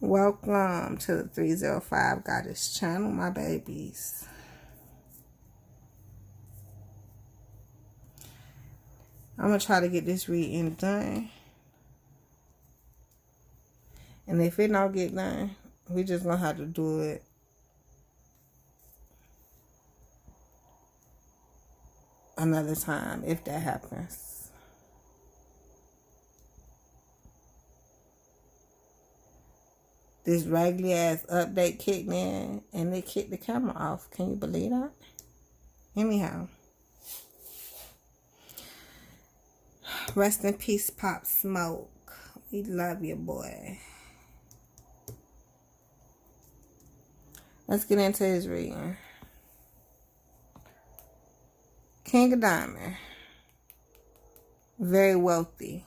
Welcome to the 305 Goddess channel, my babies. I'm going to try to get this reading done. And if it don't get done, we just going to have to do it another time if that happens. This raggedy ass update kicked in and they kicked the camera off. Can you believe that? Anyhow. Rest in peace, Pop Smoke. We love you, boy. Let's get into his reading. King of Diamond. Very wealthy.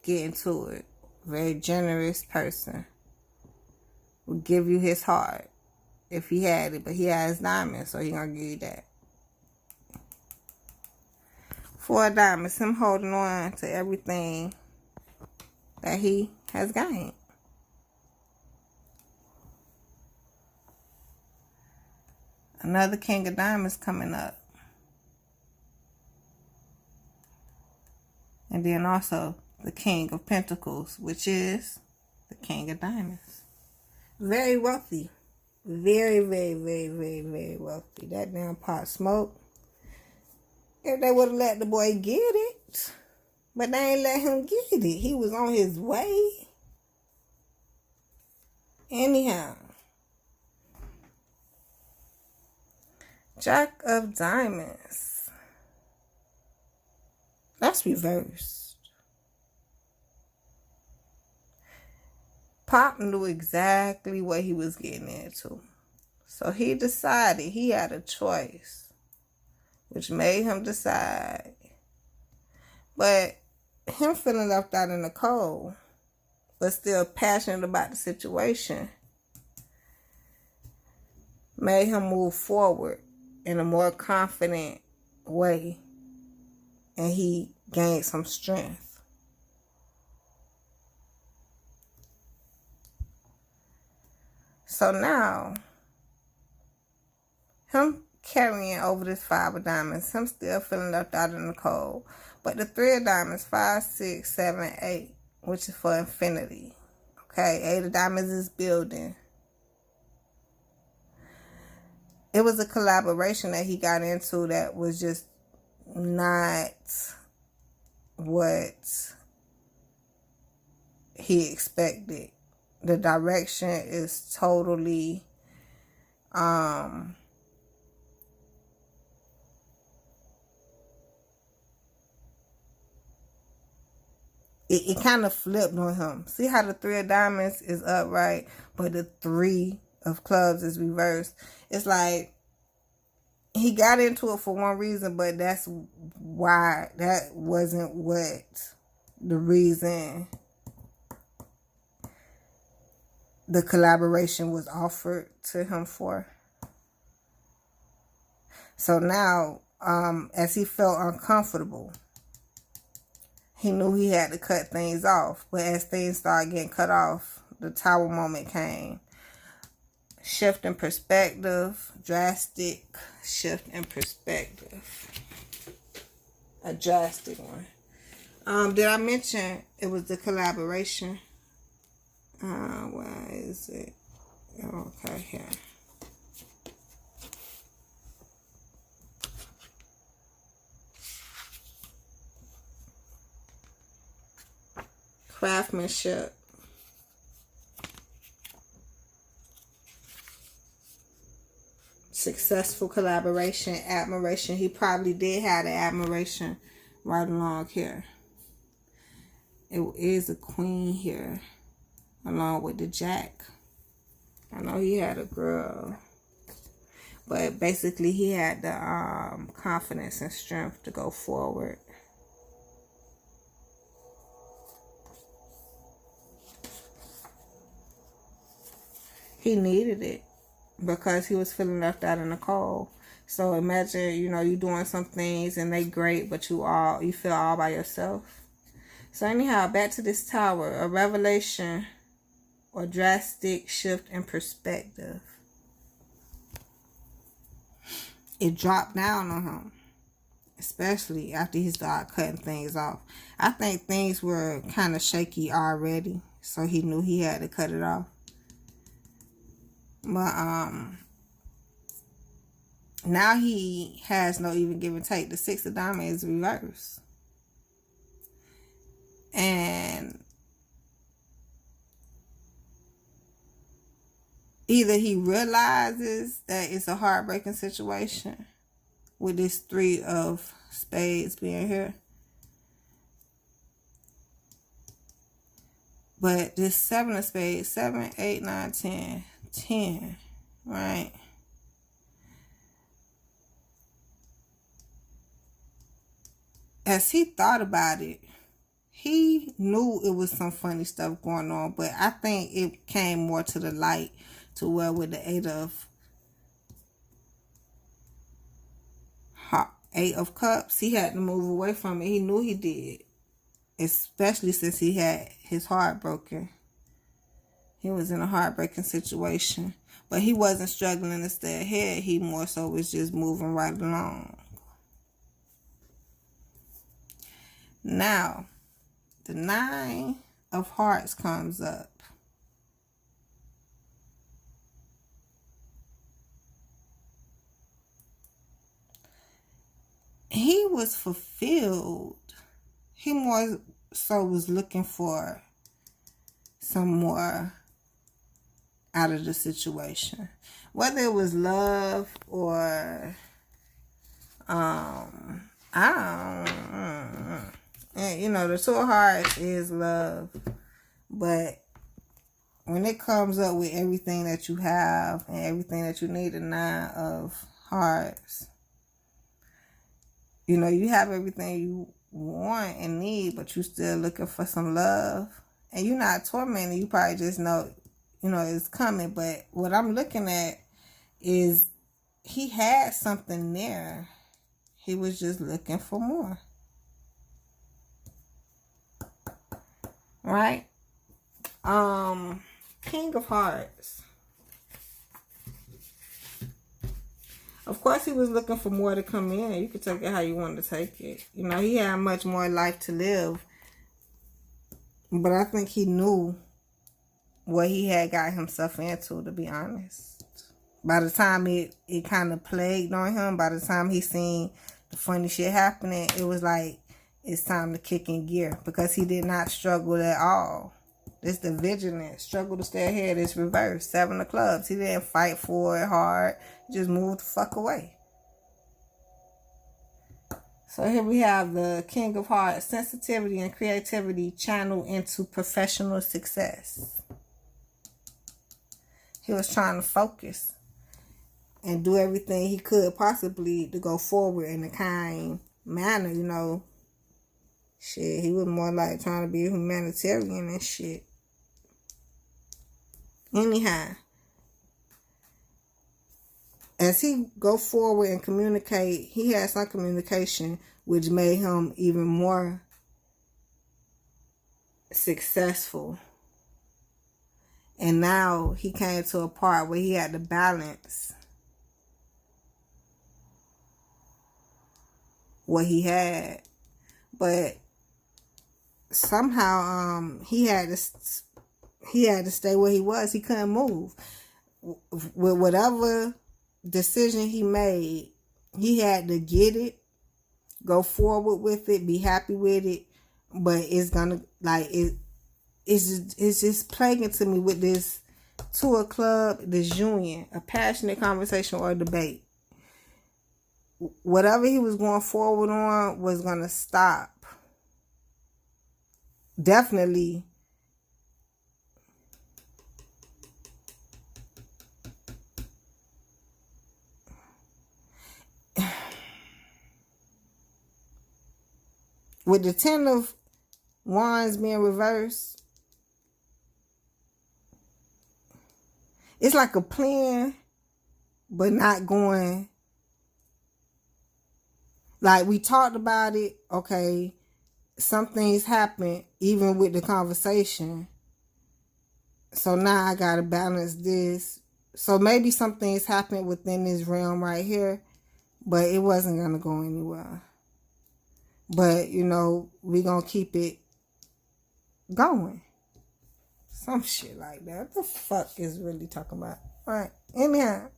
Get into it. Very generous person. Will give you his heart if he had it, but he has diamonds, so he gonna give you that. 4 diamonds, him holding on to everything that he has gained. Another King of Diamonds coming up. And then also the King of Pentacles, which is the King of Diamonds. Very wealthy. Very, very, very, very, very wealthy. That damn Pop Smoke. If they would have let the boy get it. But they ain't let him get it. He was on his way. Anyhow. Jack of Diamonds. That's reversed. Pop knew exactly what he was getting into. So he decided he had a choice, which made him decide. But him feeling left out in the cold, but still passionate about the situation, made him move forward in a more confident way. And he gained some strength. So now, him carrying over this 5 of diamonds, him still feeling left out in the cold. But the 3 of diamonds, 5, 6, 7, 8, which is for infinity. Okay, 8 of diamonds is building. It was a collaboration that he got into that was just not what he expected. The direction is totally it kind of flipped on him. See how the 3 of diamonds is upright, but the 3 of clubs is reversed. It's like he got into it for one reason, but that's why that wasn't what the reason the collaboration was offered to him for. So now, as he felt uncomfortable, he knew he had to cut things off. But as things started getting cut off, the Tower moment came. Shift in perspective, drastic shift in perspective. A drastic one. Did I mention it was the collaboration? Where is it? Okay, here. Craftsmanship. Successful collaboration, admiration. He probably did have the admiration right along here. It is a queen here, along with the Jack. I know he had a girl, but basically he had the confidence and strength to go forward. He needed it because he was feeling left out in the cold. So imagine, you know, you doing some things and they great, but you feel all by yourself. So anyhow, back to this tower, a revelation or drastic shift in perspective. It dropped down on him, especially after he started cutting things off. I think things were kind of shaky already, so he knew he had to cut it off. But now he has no even give and take. The 6 of diamonds is reversed. And either he realizes that it's a heartbreaking situation with this 3 of spades being here. But this 7 of spades, 7, 8, 9, 10, 10, right? As he thought about it, he knew it was some funny stuff going on, but I think it came more to the light to where with the 8 of cups, he had to move away from it. He knew he did, especially since he had his heart broken. He was in a heartbreaking situation, but he wasn't struggling to stay ahead. He more so was just moving right along. Now, the 9 of hearts comes up. He was fulfilled. He more so was looking for some more out of the situation. Whether it was love or, and, you know, the 2 of hearts is love. But when it comes up with everything that you have and everything that you need, the 9 of hearts, you know, you have everything you want and need, but you still looking for some love. And you're not tormented. You probably just know, you know, it's coming. But what I'm looking at is he had something there. He was just looking for more. Right? King of Hearts. Of course, he was looking for more to come in. You could take it how you wanted to take it. You know, he had much more life to live. But I think he knew what he had got himself into, to be honest. By the time it kind of plagued on him, by the time he seen the funny shit happening, it was like, it's time to kick in gear. Because he did not struggle at all. It's the vigilance. Struggle to stay ahead is reversed. 7 of clubs. He didn't fight for it hard. He just moved the fuck away. So here we have the King of Hearts. Sensitivity and creativity channeled into professional success. He was trying to focus and do everything he could possibly to go forward in a kind manner, you know. Shit, he was more like trying to be a humanitarian and shit. Anyhow, as he go forward and communicate, he had some communication which made him even more successful. And now he came to a part where he had to balance what he had. But somehow he had to stay where he was. He couldn't move. With whatever decision he made, he had to get it, go forward with it, be happy with it. But it's gonna, like, it's just plaguing to me with this 2 of club, this union, a passionate conversation or debate. Whatever he was going forward on was gonna stop. Definitely. With the 10 of wands being reversed, it's like a plan, but not going. Like, we talked about it, okay, some things happen even with the conversation, So now I gotta balance this. So maybe some things happened within this realm right here, but it wasn't gonna go anywhere. But you know, we gonna keep it going. Some shit like that. What the fuck is really talking about? Alright, anyhow.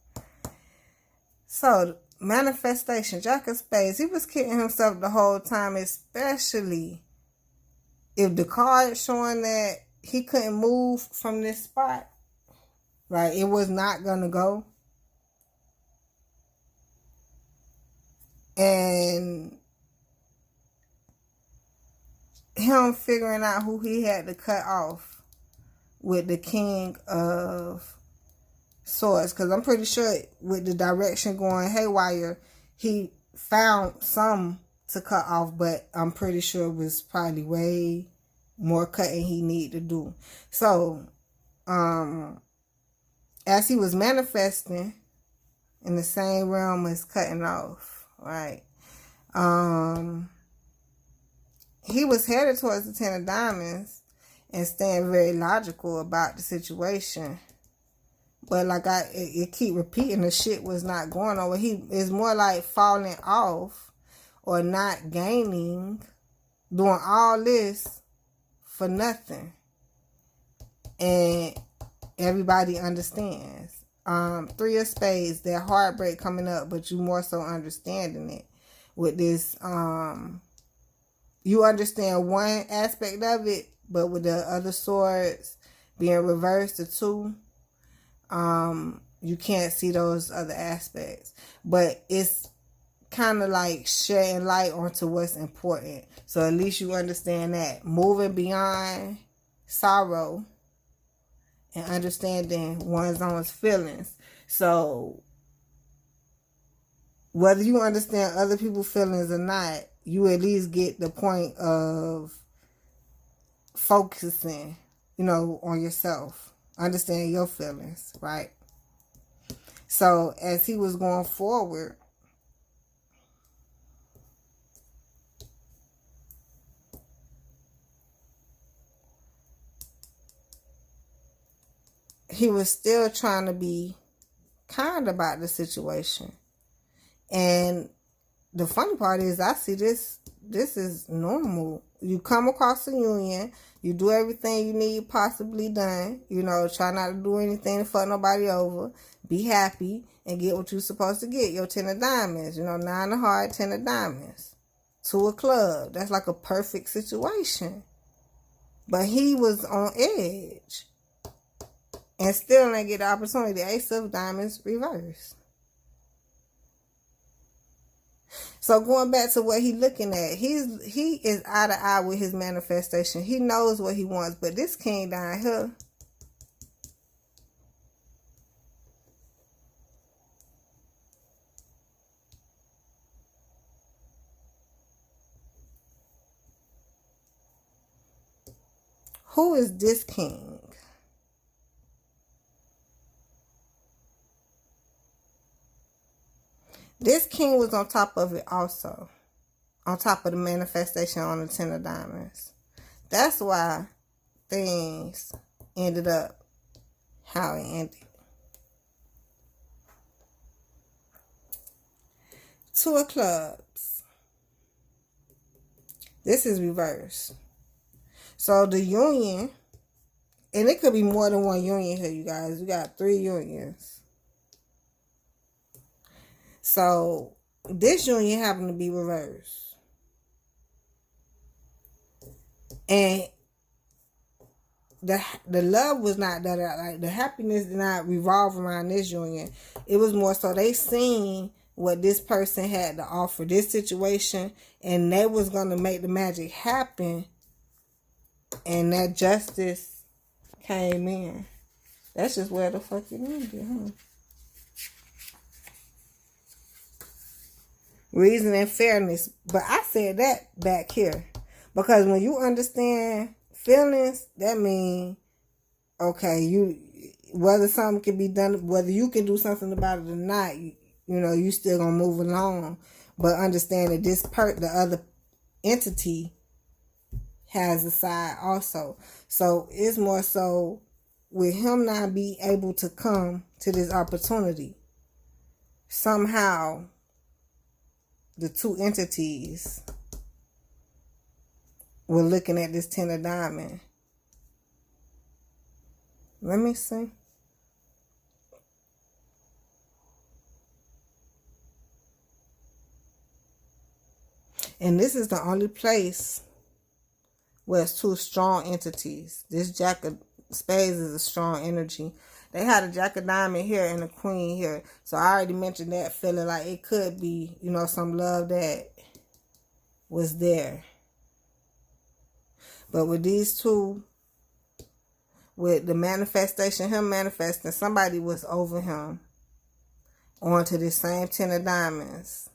So manifestation, Jack of Spades, he was kidding himself the whole time, especially if the card showing that he couldn't move from this spot, right? It was not gonna go. And him figuring out who he had to cut off with the King of Swords, because I'm pretty sure with the direction going haywire, he found some to cut off, but I'm pretty sure it was probably way more cutting he needed to do. So, as he was manifesting in the same realm as cutting off, right? He was headed towards the 10 of diamonds and staying very logical about the situation. But like it keep repeating, the shit was not going on. He is more like falling off or not gaining, doing all this for nothing. And everybody understands. 3 of Spades, that heartbreak coming up, but you more so understanding it with this. You understand one aspect of it, but with the other swords being reversed to 2, you can't see those other aspects. But it's kind of like shedding light onto what's important. So at least you understand that. Moving beyond sorrow and understanding one's own feelings. So whether you understand other people's feelings or not, you at least get the point of focusing, you know, on yourself. Understand your feelings, right? So as he was going forward, he was still trying to be kind about the situation. And the funny part is, I see this is normal. You come across a union, you do everything you need possibly done, you know, try not to do anything to fuck nobody over, be happy, and get what you're supposed to get. Your 10 of diamonds, you know, 9 of hearts, 10 of diamonds, 2 of club. That's like a perfect situation. But he was on edge and still didn't get the opportunity. Ace of diamonds reverse. So going back to what he's looking at, he is eye to eye with his manifestation. He knows what he wants, but this king down here, who is this king? This king was on top of it also. On top of the manifestation on the 10 of diamonds. That's why things ended up how it ended. 2 of clubs. This is reverse. So the union, and it could be more than one union here, you guys. We got 3 unions. So this union happened to be reversed. And the love was not that, like the happiness did not revolve around this union. It was more so they seen what this person had to offer, this situation, and they was gonna make the magic happen. And that justice came in. That's just where the fuck it ended, huh? Reason and fairness. But I said that back here. Because when you understand feelings, that means, okay, whether something can be done, whether you can do something about it or not, you know, you still gonna move along. But understand that the other entity has a side also. So it's more so with him not be able to come to this opportunity, somehow the two entities were looking at this 10 of diamond. Let me see. And this is the only place where it's two strong entities. This Jack of Spades is a strong energy. They had a Jack of Diamond here and a Queen here. So I already mentioned that feeling like it could be, you know, some love that was there. But with these two, with the manifestation, him manifesting, somebody was over him onto this same 10 of diamonds.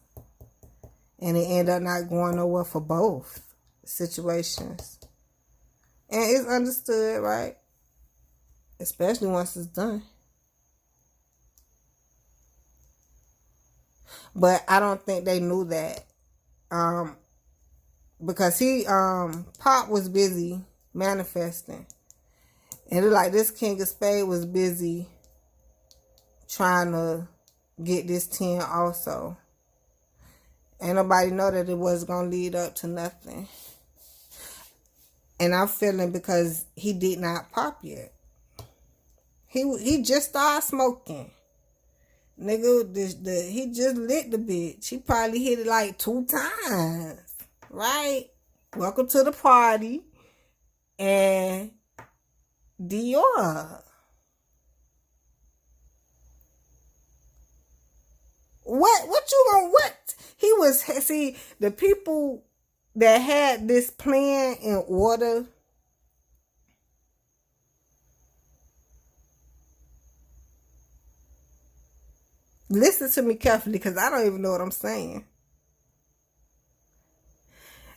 And it ended up not going nowhere for both situations. And it's understood, right? Especially once it's done. But I don't think they knew that. Because Pop was busy manifesting. And it's like this King of Spades was busy trying to get this 10 also. Ain't nobody know that it was going to lead up to nothing. And I'm feeling because he did not pop yet. He just started smoking. Nigga, he just lit the bitch. He probably hit it like 2 times. Right? Welcome to the party. And Dior. What you gonna, what? He was, see, the people that had this plan in order, listen to me carefully because I don't even know what I'm saying.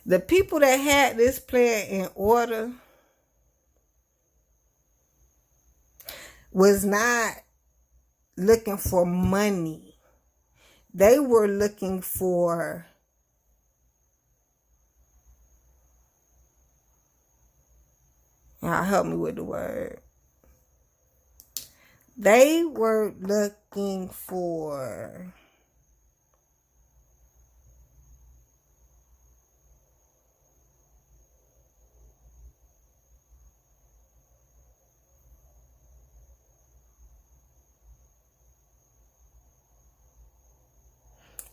The people that had this plan in order was not looking for money. They were looking for y'all help me with the word. They were looking for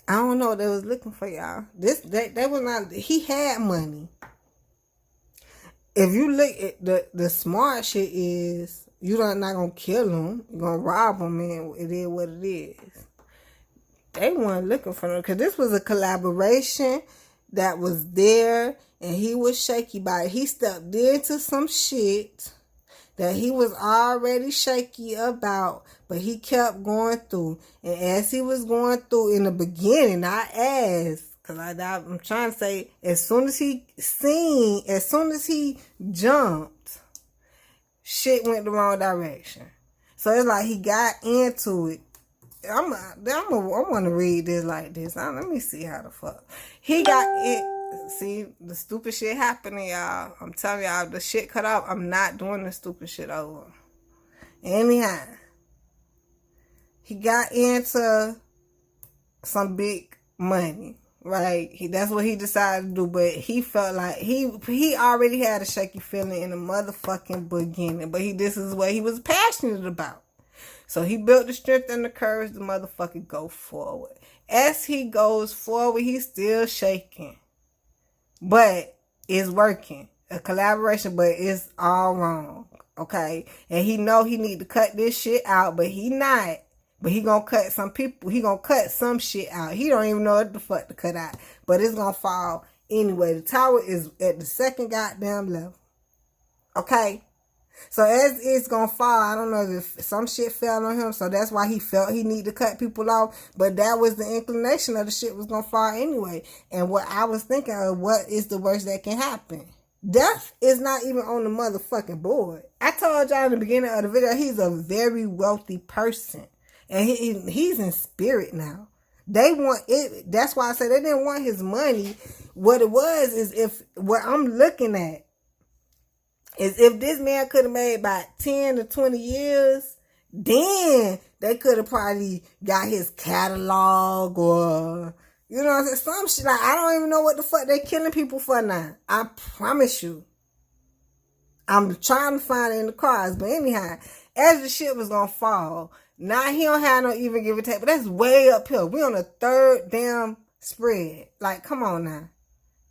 I don't know what they was looking for, y'all. They was not, he had money. If you look at the smart shit is, you're not gonna kill him. You're gonna rob him, and it is what it is. They weren't looking for him, because this was a collaboration that was there, and he was shaky by it. He stepped into some shit that he was already shaky about, but he kept going through. And as he was going through in the beginning, not as, because I'm trying to say, as soon as he jumped, shit went the wrong direction. So it's like he got into it. I want to read this like this. Let me see how the fuck. He got it. See, the stupid shit happening, y'all. I'm telling y'all, the shit cut off. I'm not doing the stupid shit over. Anyhow, he got into some big money, right? That's what he decided to do, but he felt like he already had a shaky feeling in the motherfucking beginning, but this is what he was passionate about. So he built the strength and the courage to motherfucking go forward. As he goes forward, he's still shaking. But it's working. A collaboration, but it's all wrong. Okay? And he know he need to cut this shit out, but he not. But he gonna cut some people. He gonna cut some shit out. He don't even know what the fuck to cut out. But it's gonna fall anyway. The tower is at the second goddamn level. Okay? So as it's gonna fall, I don't know if some shit fell on him, so that's why he felt he needed to cut people off. But that was the inclination of the shit was gonna fall anyway. And what I was thinking of, what is the worst that can happen? Death is not even on the motherfucking board. I told y'all in the beginning of the video, he's a very wealthy person. And he's in spirit now. They want it. That's why I said they didn't want his money. What it was is, if what I'm looking at, is if this man could have made about 10 to 20 years, then they could have probably got his catalog or, you know what I'm saying? Some shit. Like, I don't even know what the fuck they killing people for now. I promise you. I'm trying to find it in the cards. But anyhow, as the shit was going to fall, now he don't have no even give or take. But that's way uphill. We on the third damn spread. Like, come on now.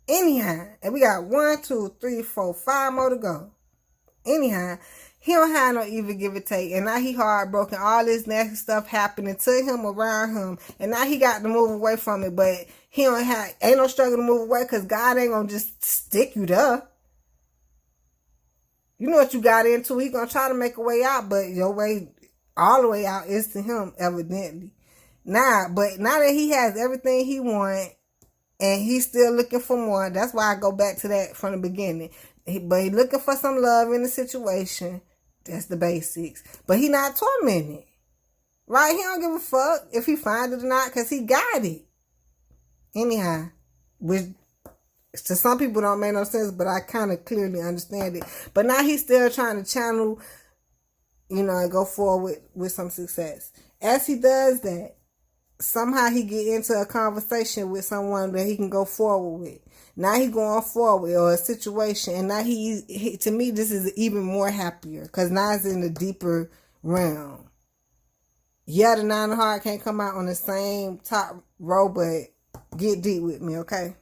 Anyhow, and we got 1, 2, 3, 4, 5 more to go. Anyhow, he don't have no even give or take. And now he heartbroken. All this nasty stuff happening to him, around him. And now he got to move away from it. But he ain't no struggle to move away because God ain't going to just stick you there. You know what you got into. He going to try to make a way out. But your way, all the way out is to him, evidently. But now that he has everything he wants, and he's still looking for more. That's why I go back to that from the beginning. But he looking for some love in the situation. That's the basics. But he not tormented. Right? He don't give a fuck if he find it or not because he got it. Anyhow. Which to some people don't make no sense, but I kind of clearly understand it. But now he's still trying to channel, and go forward with some success. As he does that, somehow he get into a conversation with someone that he can go forward with. Now he going forward or a situation, and now he to me this is even more happier because now it's in a deeper realm. Yeah, the 9 of hearts can't come out on the same top row, but get deep with me, okay?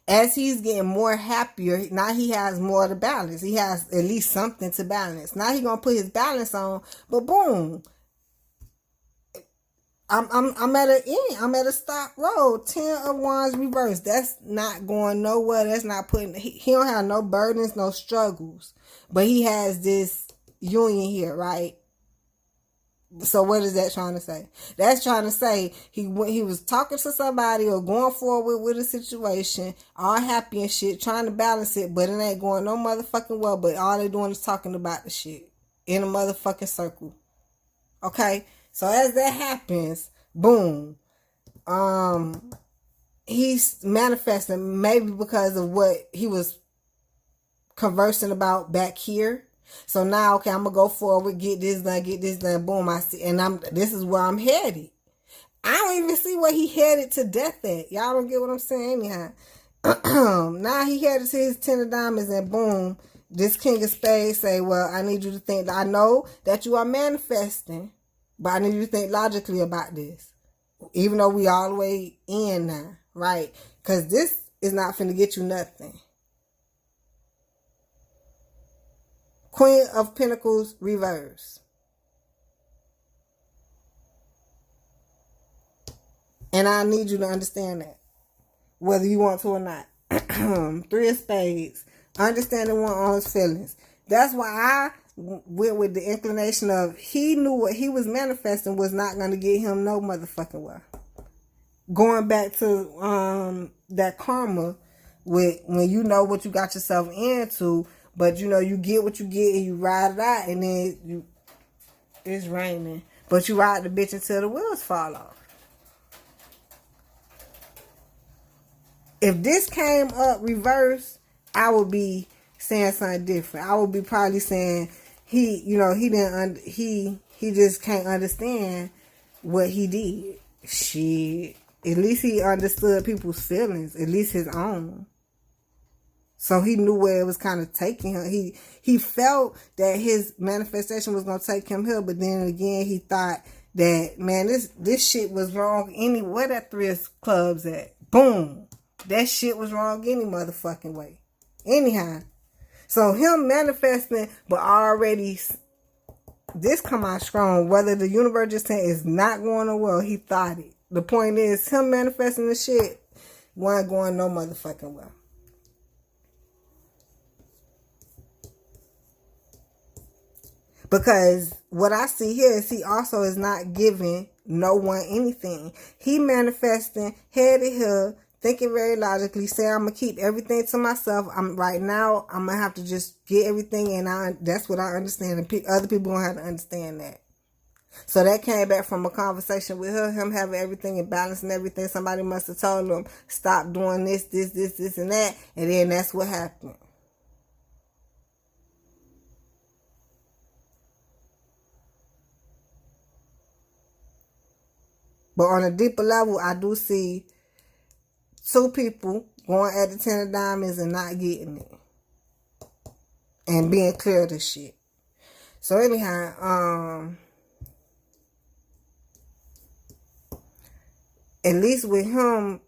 As he's getting more happier, now he has more to balance. He has at least something to balance. Now he gonna put his balance on, but boom. I'm at an end. I'm at a stop road. 10 of Wands reversed. That's not going nowhere. That's not putting. He don't have no burdens, no struggles. But he has this union here, right? So what is that trying to say? That's trying to say he was talking to somebody or going forward with a situation, all happy and shit, trying to balance it, but it ain't going no motherfucking well. But all they doing is talking about the shit in a motherfucking circle. Okay. So as that happens, boom, he's manifesting maybe because of what he was conversing about back here. So now, okay, I'm gonna go forward, get this done, boom. I see, and this is where I'm headed. I don't even see where he headed to death at. Y'all don't get what I'm saying, anyhow. Now he headed to his 10 of diamonds, and boom, this King of Spades say, well, I need you to think. I know that you are manifesting. But I need you to think logically about this. Even though we all the way in now, right? Because this is not finna get you nothing. Queen of Pentacles reverse. And I need you to understand that. Whether you want to or not. 3 of Spades. Understanding one on his feelings. That's why I went with the inclination of he knew what he was manifesting was not going to get him no motherfucking well. Going back to that karma with when you know what you got yourself into, but you get what you get and you ride it out, and then it's raining, but you ride the bitch until the wheels fall off. If this came up reverse, I would be saying something different. I would be probably saying he just can't understand what he did. Shit. At least he understood people's feelings, at least his own. So he knew where it was kind of taking him. He felt that his manifestation was going to take him here, but then again, he thought that, man, this shit was wrong where that 3 of clubs at? Boom. That shit was wrong any motherfucking way. Anyhow. So him manifesting, but already this come out strong. Whether the universe just saying it's not going no well, he thought it. The point is, him manifesting the shit wasn't going no motherfucking well. Because what I see here is he also is not giving no one anything. He manifesting, headed here, thinking very logically, saying I'm going to keep everything to myself. Right now, I'm going to have to just get everything, and that's what I understand. And other people going to have to understand that. So that came back from a conversation with him having everything in balance and everything. Somebody must have told him, stop doing this, and that. And then that's what happened. But on a deeper level, I do see two people going at the 10 of diamonds and not getting it. And being clear of this shit. So anyhow, at least with him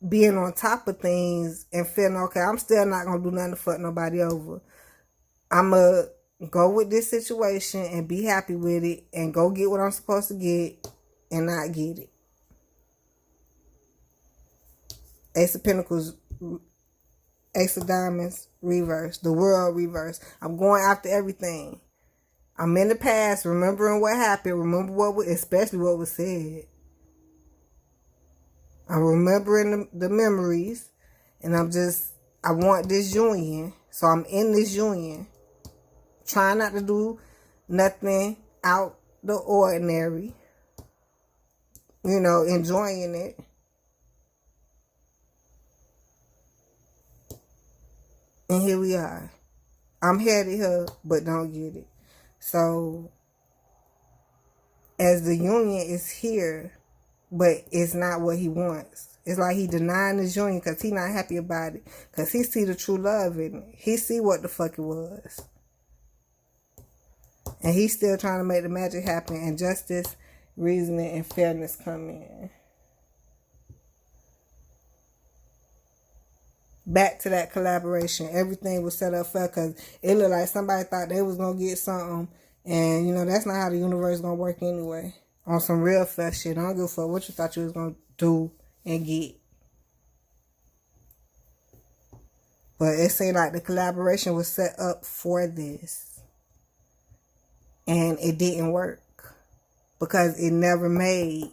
being on top of things and feeling, okay, I'm still not going to do nothing to fuck nobody over. I'm going to go with this situation and be happy with it and go get what I'm supposed to get and not get it. Ace of Pentacles, Ace of Diamonds, reverse. The world reverse. I'm going after everything. I'm in the past, remembering what happened, remember especially what was said. I'm remembering the memories, and I want this union, so I'm in this union. Trying not to do nothing out the ordinary. You know, enjoying it. And here we are. I'm headed here, but don't get it. So, as the union is here, but it's not what he wants. It's like he denying his union because he not happy about it. Because he see the true love in it. He see what the fuck it was. And he's still trying to make the magic happen. And justice, reasoning, and fairness come in. Back to that collaboration. Everything was set up fair because it looked like somebody thought they was going to get something. And, you know, that's not how the universe is going to work anyway. On some real fair shit. I don't give a fuck what you thought you was going to do and get. But it seemed like the collaboration was set up for this. And it didn't work. Because it never made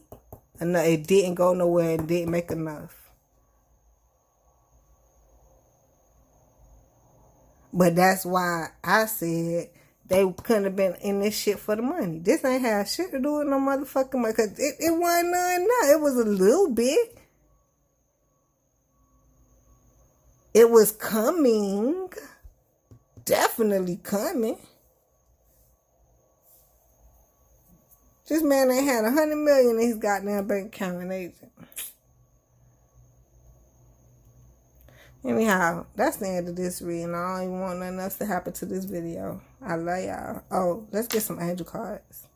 enough. It didn't go nowhere and didn't make enough. But that's why I said they couldn't have been in this shit for the money. This ain't have shit to do with no motherfucking money. Because it wasn't none. It was a little bit. It was coming. Definitely coming. This man ain't had $100 million in his goddamn bank account and agent. Anyhow, that's the end of this reading. I don't even want nothing else to happen to this video. I love y'all. Oh, let's get some angel cards.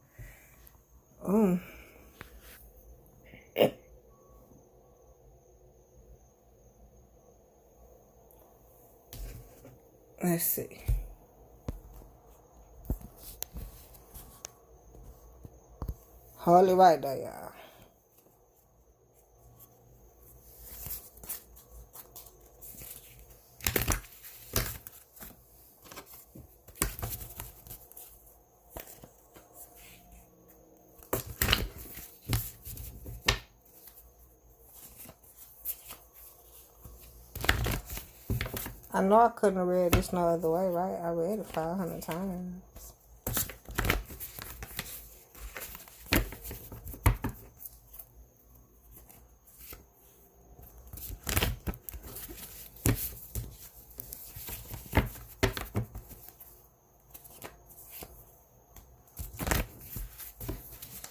Let's see. Hold it right there, y'all. I know I couldn't have read this no other way, right? I read it 500 times.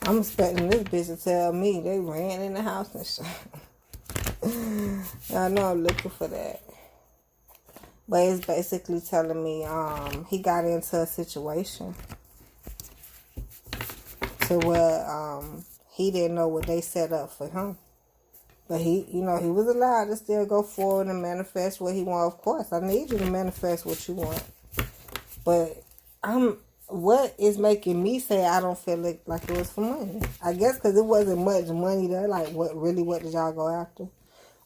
I'm expecting this bitch to tell me they ran in the house and shit. I know I'm looking for that. But it's basically telling me he got into a situation to where he didn't know what they set up for him. But he was allowed to still go forward and manifest what he want. Of course, I need you to manifest what you want. But what is making me say I don't feel like it was for money? I guess because it wasn't much money there. Like, what did y'all go after?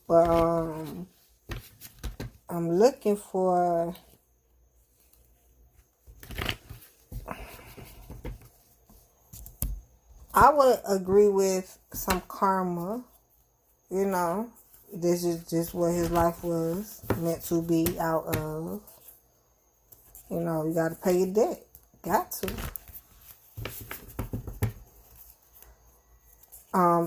But, I'm looking for... I would agree with some karma. You know, this is just what his life was meant to be out of. You know, you got to pay your debt. Got to.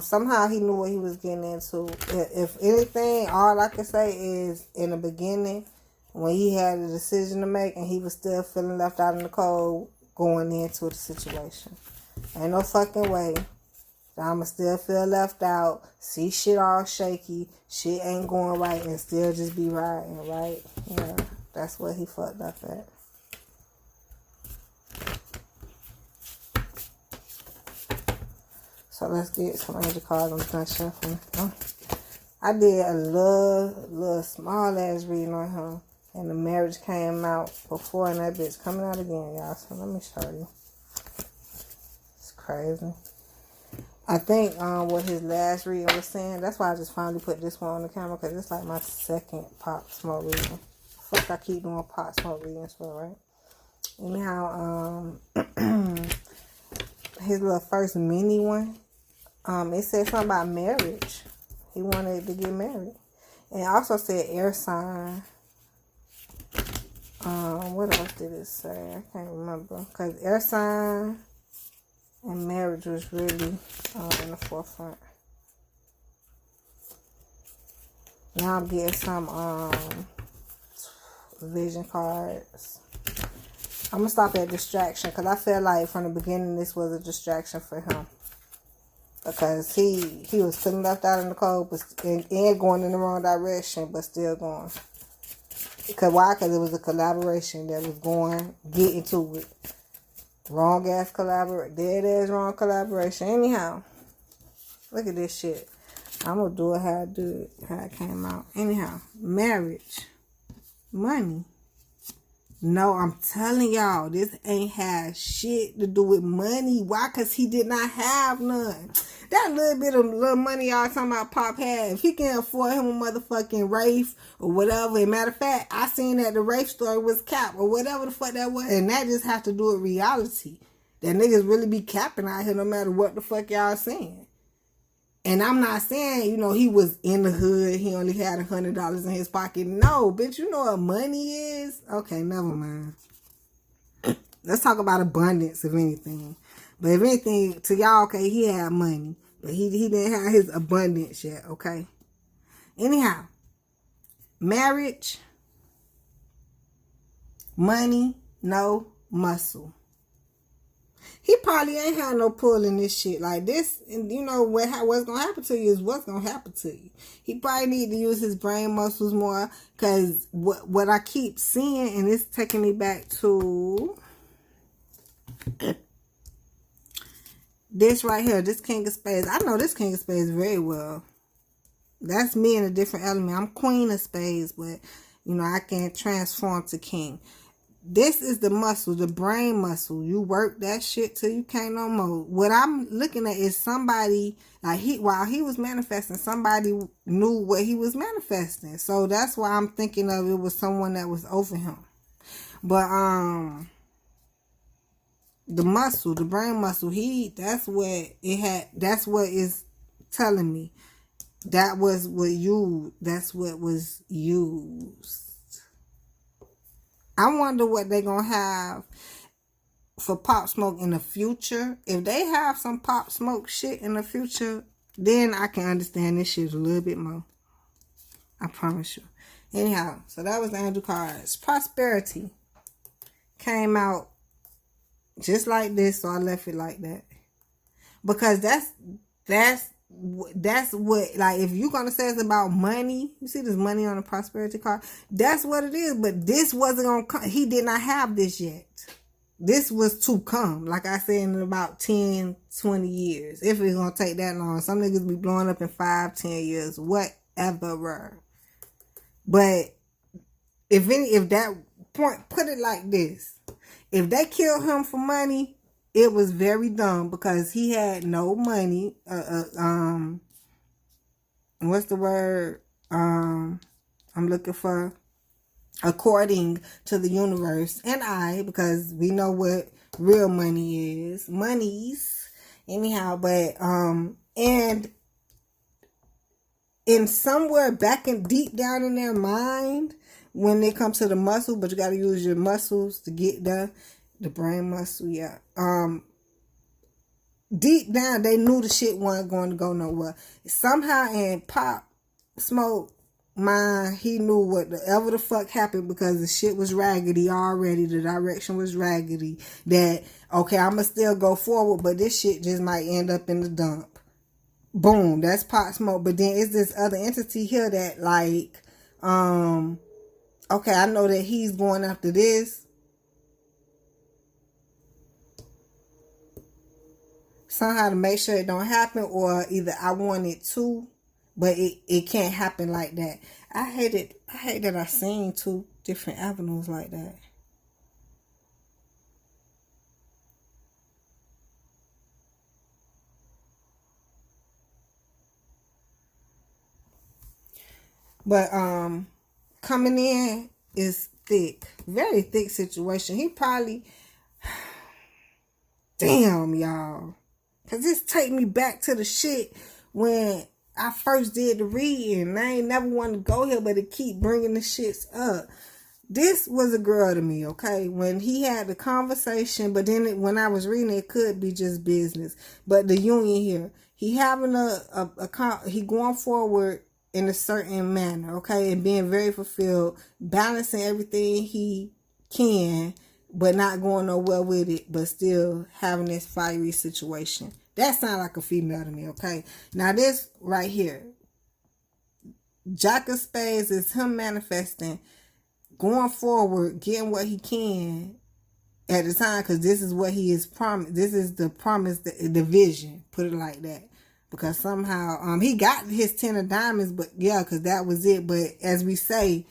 Somehow he knew what he was getting into. If anything, all I can say is in the beginning, when he had a decision to make and he was still feeling left out in the cold going into the situation. Ain't no fucking way I'ma still feel left out, see shit all shaky, shit ain't going right, and still just be riding, right? Yeah, that's what he fucked up at. So let's get some angel cards. I'm done shuffling. I did a little small ass reading on him, and the marriage came out before, and that bitch coming out again, y'all. So let me show you. It's crazy. I think what his last reading was saying, that's why I just finally put this one on the camera, because it's like my second Pop Smoke reading. Fuck, I keep doing Pop Smoke readings for, right? Anyhow, his little first mini one, it said something about marriage. He wanted to get married. And it also said air sign. What else did it say? I can't remember. Because air sign and marriage was really in the forefront. Now I'm getting some vision cards. I'm going to stop at distraction, because I feel like from the beginning this was a distraction for him. Because he was feeling left out in the cold, but and going in the wrong direction, but still going. Because why? Because it was a collaboration that was getting to it. Wrong ass collaboration. Dead ass wrong collaboration. Anyhow, look at this shit. I'm going to do it how I do it, how it came out. Anyhow, marriage. Money. No, I'm telling y'all, this ain't had shit to do with money. Why? Because he did not have none. That little bit of little money y'all talking about Pop had, if he can afford him a motherfucking Wraith or whatever, and matter of fact, I seen that the Wraith story was cap or whatever the fuck that was, and that just have to do with reality. That niggas really be capping out here no matter what the fuck y'all saying. And I'm not saying, you know, he was in the hood, he only had $100 in his pocket. No, bitch, you know what money is? Okay, never mind. Let's talk about abundance, if anything. But if anything, to y'all, okay, he had money. But he didn't have his abundance yet, okay? Anyhow, marriage, money, no muscle. He probably ain't had no pull in this shit. Like this, and you know what's gonna happen to you is what's gonna happen to you. He probably need to use his brain muscles more, because what I keep seeing, and it's taking me back to this right here, this King of Spades. I know this King of Spades very well. That's me in a different element. I'm Queen of Spades, but you know I can transform to King. This is the muscle, the brain muscle. You work that shit till you can't no more. What I'm looking at is somebody, like while he was manifesting, somebody knew what he was manifesting. So that's why I'm thinking of it was someone that was over him. But the muscle, the brain muscle, that's what is telling me. That's what was used. I wonder what they're going to have for Pop Smoke in the future. If they have some Pop Smoke shit in the future, then I can understand this shit a little bit more. I promise you. Anyhow, so that was the angel cards. Prosperity came out just like this, so I left it like that. Because that's what, like, if you're gonna say it's about money, you see this money on the prosperity card, that's what it is. But this wasn't gonna come. He did not have this yet. This was to come, like I said, in about 10-20 years, if it's gonna take that long. Some niggas be blowing up in 5-10 years, whatever. But if that point, put it like this, if they killed him for money, it was very dumb, because he had no money. What's the word? I'm looking for. According to the universe and because we know what real money is. Monies. Anyhow, but, and in somewhere back in deep down in their mind, when it comes to the muscle, but you got to use your muscles to get the brain muscle, yeah. Deep down, they knew the shit wasn't going to go nowhere. Somehow in Pop Smoke mind, he knew whatever the fuck happened, because the shit was raggedy already. The direction was raggedy. That, okay, I'ma still go forward, but this shit just might end up in the dump. Boom, that's Pop Smoke. But then it's this other entity here that like, okay, I know that he's going after this. Somehow to make sure it don't happen, or either I want it to, but it can't happen like that. I hate that I seen two different avenues like that. But coming in is thick. Very thick situation. He probably, damn, y'all. Cause this take me back to the shit when I first did the reading. I ain't never wanted to go here, but it keep bringing the shits up. This was a girl to me, okay? When he had the conversation, but then when I was reading, it could be just business. But the union here, he having he going forward in a certain manner, okay? And being very fulfilled, balancing everything he can, but not going nowhere with it, but still having this fiery situation. That sounds like a female to me, okay? Now this right here, Jack of Spades is him manifesting, going forward, getting what he can at the time, because this is what he is promised. This is the promise, the vision, put it like that. Because somehow, he got his 10 of diamonds, but yeah, because that was it. But as we say,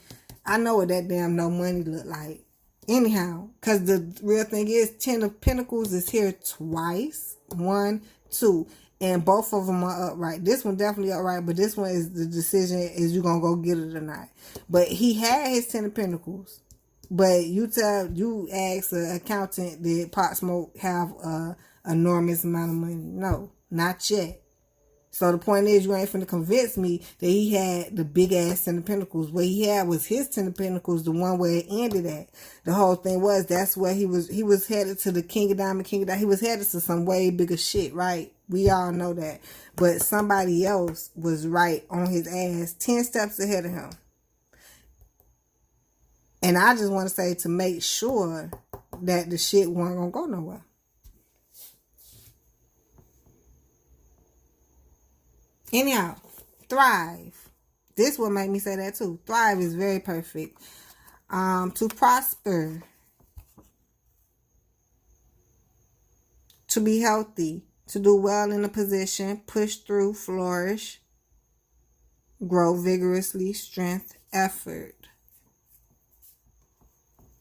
I know what that damn no money look like. Anyhow, because the real thing is 10 of Pentacles is here twice. 1, 2. And both of them are upright. This one definitely upright, but this one is the decision, is you going to go get it or not. But he had his 10 of Pentacles. But you ask an accountant, did Pop Smoke have a enormous amount of money? No, not yet. So the point is, you ain't finna convince me that he had the big ass 10 of Pentacles. What he had was his 10 of Pentacles, the one where it ended at. The whole thing was, that's where he was headed to the King of Diamond, He was headed to some way bigger shit, right? We all know that. But somebody else was right on his ass 10 steps ahead of him. And I just want to say, to make sure that the shit wasn't gonna go nowhere. Anyhow, thrive. This will make me say that too. Thrive is very perfect. To prosper. To be healthy. To do well in a position. Push through, flourish. Grow vigorously. Strength, effort.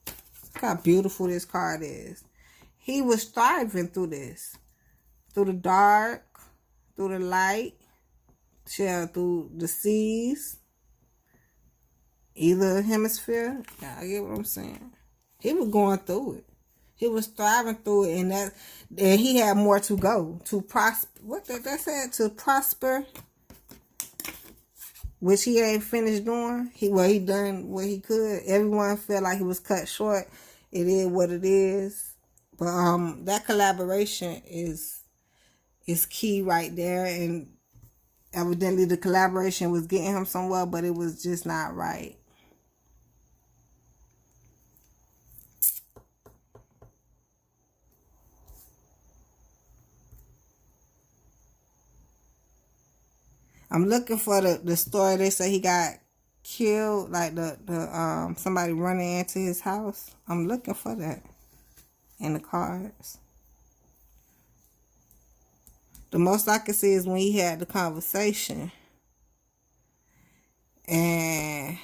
Look how beautiful this card is. He was thriving through this. Through the dark. Through the light. Through the seas, either hemisphere. Yeah, I get what I'm saying. He was going through it. He was thriving through it, and he had more to go. To prosper. What that said? To prosper, which he ain't finished doing. He done what he could. Everyone felt like he was cut short. It is what it is. But that collaboration is key right there, and evidently the collaboration was getting him somewhere, but it was just not right. I'm looking for the story. They say he got killed, like the somebody running into his house. I'm looking for that in the cards. The most I can see is when he had the conversation. And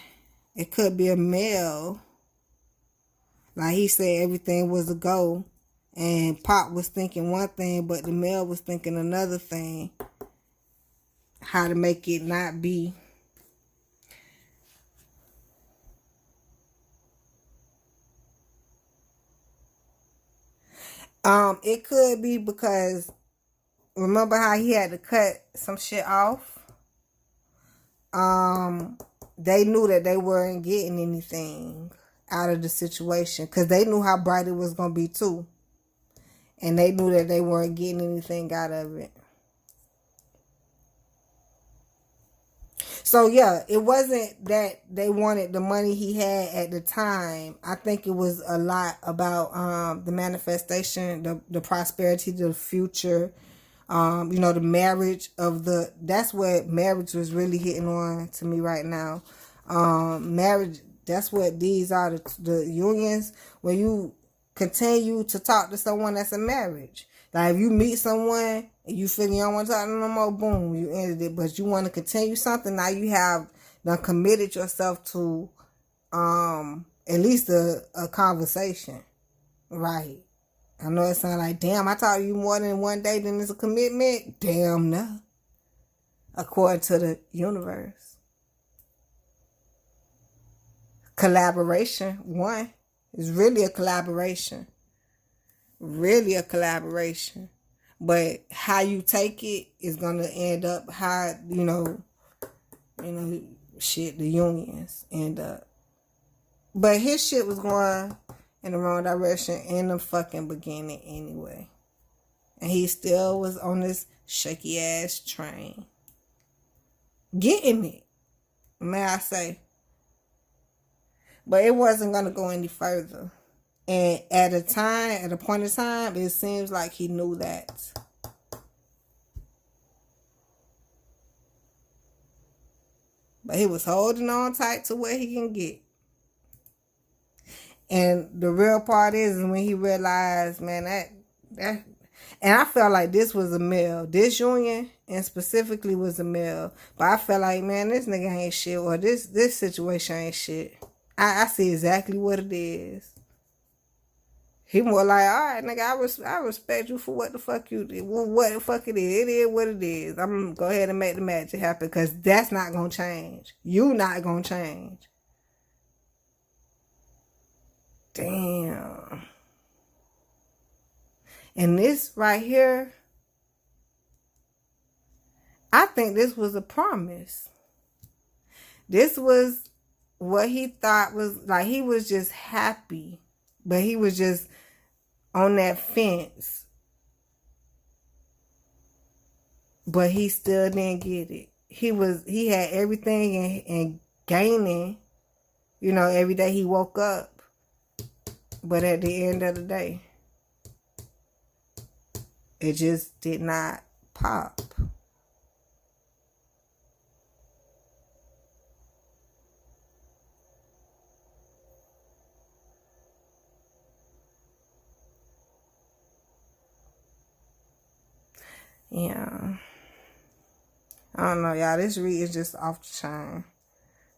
it could be a male. Like he said, everything was a go. And Pop was thinking one thing, but the male was thinking another thing. How to make it not be. It could be because, remember how he had to cut some shit off? They knew that they weren't getting anything out of the situation, because they knew how bright it was going to be too. And they knew that they weren't getting anything out of it. So yeah, it wasn't that they wanted the money he had at the time. I think it was a lot about the manifestation, the prosperity, the future, You know, the marriage of that's what marriage was really hitting on to me right now. Marriage, that's what these are, the unions, when you continue to talk to someone that's a marriage. Like if you meet someone and you feel you don't want to talk to them no more, boom, you ended it. But you want to continue something, now you have done committed yourself to at least a conversation. Right. I know it sounds like, damn, I talk to you more than one day, then it's a commitment. Damn no. According to the universe. Collaboration, one. It's really a collaboration. Really a collaboration. But how you take it is going to end up how, shit, the unions end up. But his shit was going in the wrong direction in the fucking beginning anyway. And he still was on this shaky ass train. Getting it, may I say. But it wasn't going to go any further. And at a point in time, it seems like he knew that. But he was holding on tight to what he can get. And the real part is when he realized, man, that and I felt like this was a male. This union and specifically was a male. But I felt like, man, this nigga ain't shit, or this situation ain't shit. I see exactly what it is. He more like, all right, nigga, I respect you for what the fuck you did. Well, what the fuck it is. It is what it is. I'm going to go ahead and make the magic happen because that's not going to change. You not going to change. Damn. And this right here, I think this was a promise. This was what he thought was, like, he was just happy. But he was just on that fence. But he still didn't get it. He had everything and gaining, every day he woke up. But at the end of the day, it just did not pop. Yeah. I don't know, y'all. This read is just off the chain.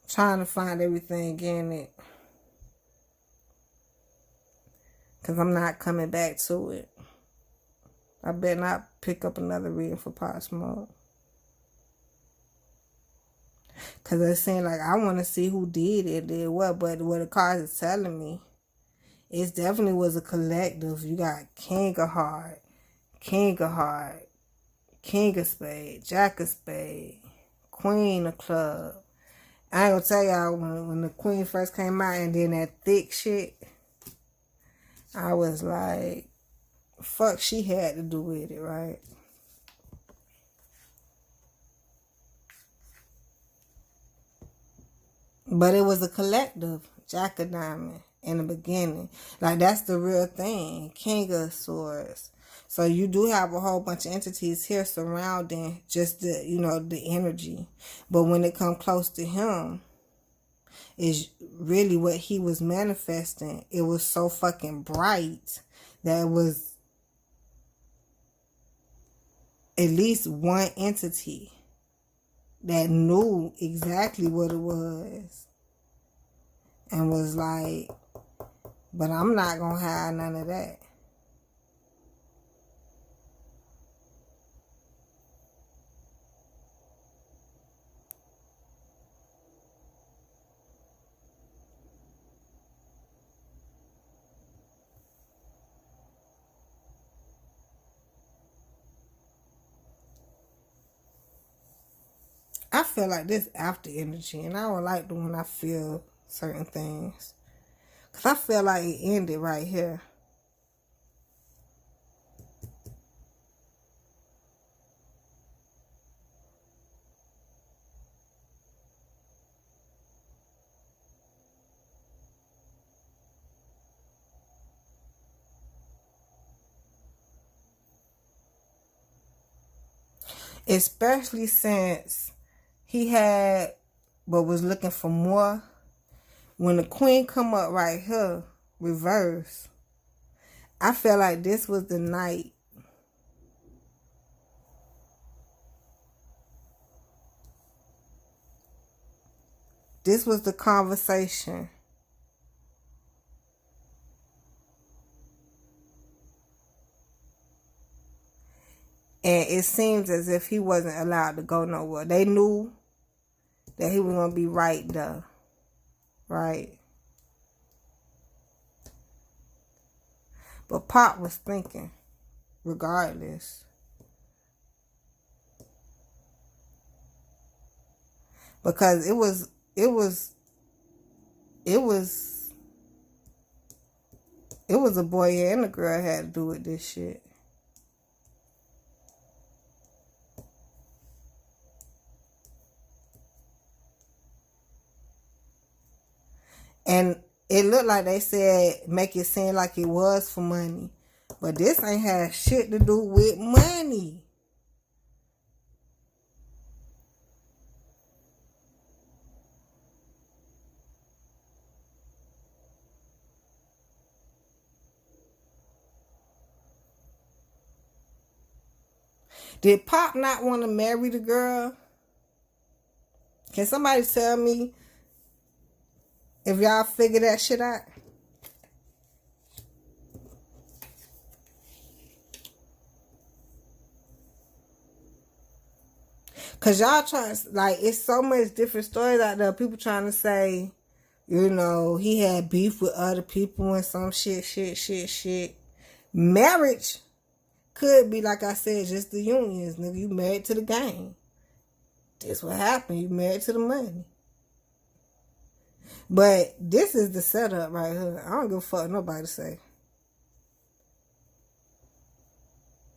Trying to find everything in it. Because I'm not coming back to it. I better not pick up another reading for Pop Smoke. Because it seems like I want to see who did what. But what the card is telling me, it definitely was a collective. You got King of Heart, King of Heart, King of Spade, Jack of Spade, Queen of Club. I ain't gonna tell y'all, when the Queen first came out and then that thick shit, I was like, fuck, she had to do with it, right? But it was a collective, Jack of Diamond, in the beginning. Like, that's the real thing, King of Swords. So you do have a whole bunch of entities here surrounding just the energy. But when it comes close to him, is really what he was manifesting. It was so fucking bright that it was at least one entity that knew exactly what it was and was like, but I'm not gonna have none of that. I feel like this after energy, and I don't like the when I feel certain things. Because I feel like it ended right here. Especially since he had, but was looking for more. When the queen come up right here, reverse, I feel like this was the night. This was the conversation. And it seems as if he wasn't allowed to go nowhere. They knew that he was going to be right there. Right? But Pop was thinking, regardless. Because it was a boy and a girl had to do with this shit. And it looked like they said make it seem like it was for money. But this ain't had shit to do with money. Did Pop not want to marry the girl? Can somebody tell me if y'all figure that shit out? Because y'all trying to, like, it's so much different stories out there. People trying to say, you know, he had beef with other people and some shit. Marriage could be, like I said, just the unions. Nigga, you married to the game. That's what happened. You married to the money. But this is the setup right here. I don't give a fuck nobody say.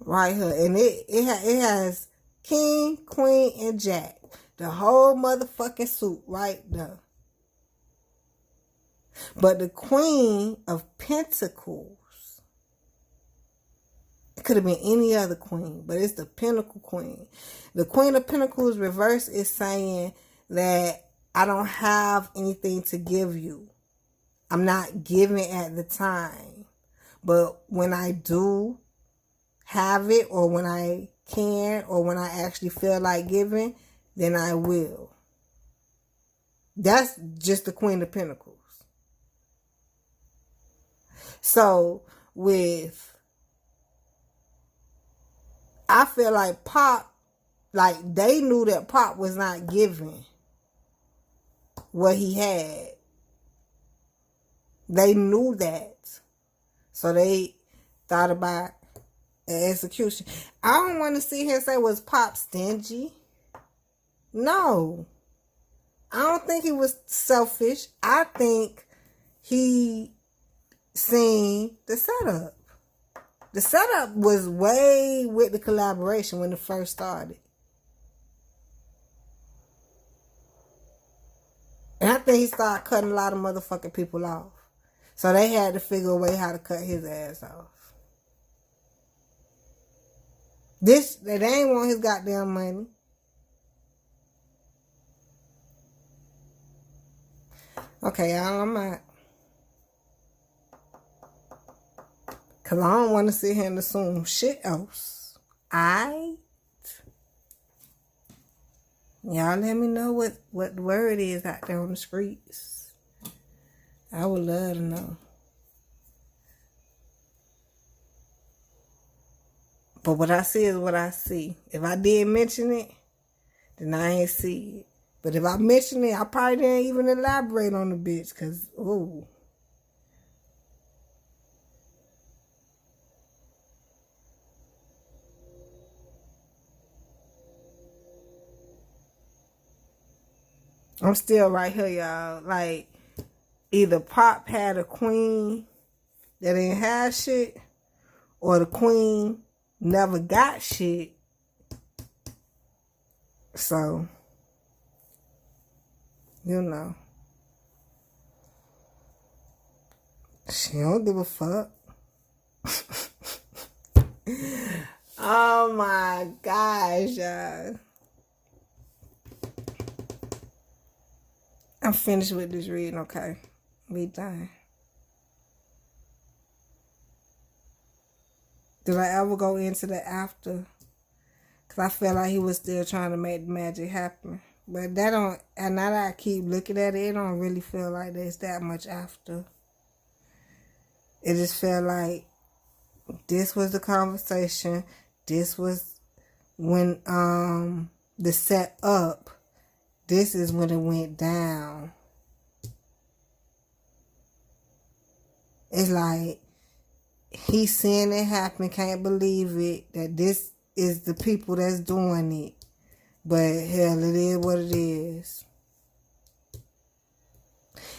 Right here. And it has king, queen, and jack. The whole motherfucking suit right there. But the queen of pentacles, it could have been any other queen, but it's the Pentacle Queen. The Queen of Pentacles reverse is saying that I don't have anything to give you. I'm not giving at the time. But when I do have it, or when I can, or when I actually feel like giving, then I will. That's just the Queen of Pentacles. So I feel like Pop, like they knew that Pop was not giving what he had. They knew that. So they thought about an execution. I don't want to see him say, was Pop stingy? No. I don't think he was selfish. I think he seen the setup. The setup was way with the collaboration when it first started. And I think he started cutting a lot of motherfucking people off. So they had to figure a way how to cut his ass off. They ain't want his goddamn money. Okay, y'all, I'm out. Because I don't want to sit here and assume shit else. Y'all let me know what the word is out there on the streets. I would love to know. But what I see is what I see. If I did mention it, then I ain't see it. But if I mention it, I probably didn't even elaborate on the bitch. Because, ooh. I'm still right here, y'all. Like, either Pop had a queen that didn't have shit, or the queen never got shit. So, you know. She don't give a fuck. Oh my God. Alright, y'all. I'm finished with this reading, okay? We done. Did I ever go into the after? Because I felt like he was still trying to make the magic happen. But that don't, and now that I keep looking at it, it don't really feel like there's that much after. It just felt like this was the conversation. This was when the set up. This is when it went down. It's like he's seeing it happen, can't believe it, that this is the people that's doing it. But hell, it is what it is.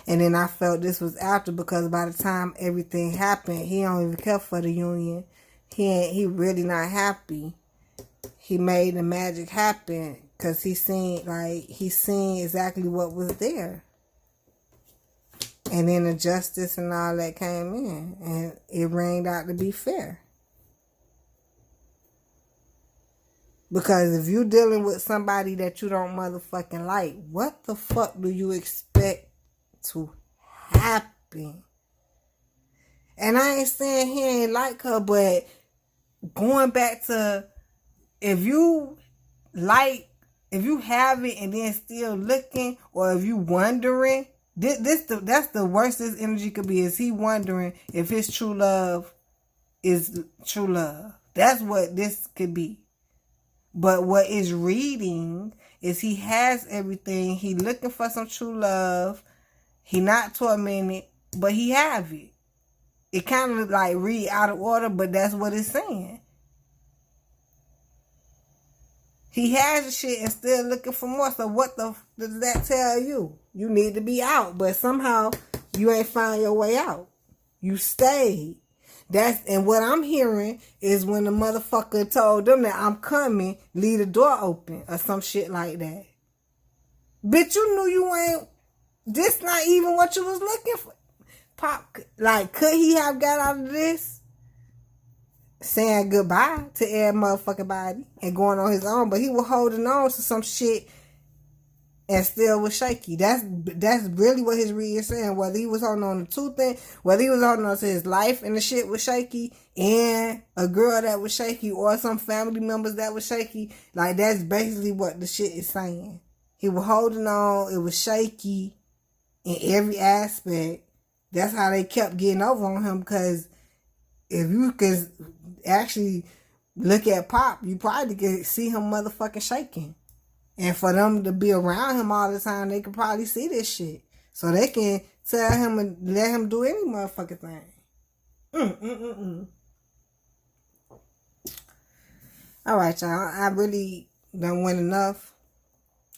And then I felt this was after, because by the time everything happened, he don't even care for the union. He really not happy. He made the magic happen because he seen exactly what was there. And then the justice and all that came in, and it rained out to be fair. Because if you're dealing with somebody that you don't motherfucking like, what the fuck do you expect to happen? And I ain't saying he ain't like her, but going back to, if you have it and then still looking, or if you wondering, that's the worst this energy could be, is he wondering if his true love is true love. That's what this could be. But what is reading is he has everything. He looking for some true love. He not tormented, but he have it. It kind of like read out of order, but that's what it's saying. He has the shit and still looking for more. So what the does that tell you? You need to be out, but somehow you ain't found your way out. You stayed. And what I'm hearing is when the motherfucker told them that I'm coming, leave the door open or some shit like that. Bitch, you knew you ain't. This not even what you was looking for. Pop, like, could he have got out of this saying goodbye to every motherfucking body and going on his own? But he was holding on to some shit and still was shaky. That's really what his read is saying. Whether he was holding on to two things, whether he was holding on to his life and the shit was shaky, and a girl that was shaky, or some family members that was shaky, like, that's basically what the shit is saying. He was holding on, it was shaky in every aspect. That's how they kept getting over on him, because if you could actually look at Pop, you probably could see him motherfucking shaking. And for them to be around him all the time, they could probably see this shit. So they can tell him and let him do any motherfucking thing. Alright, y'all. I really done went enough.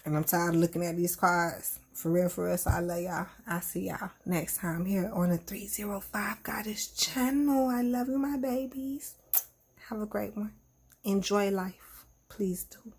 And I'm tired of looking at these cards. For real. So I love y'all. I'll see y'all next time here on the 305 Goddess channel. I love you, my babies. Have a great one. Enjoy life. Please do.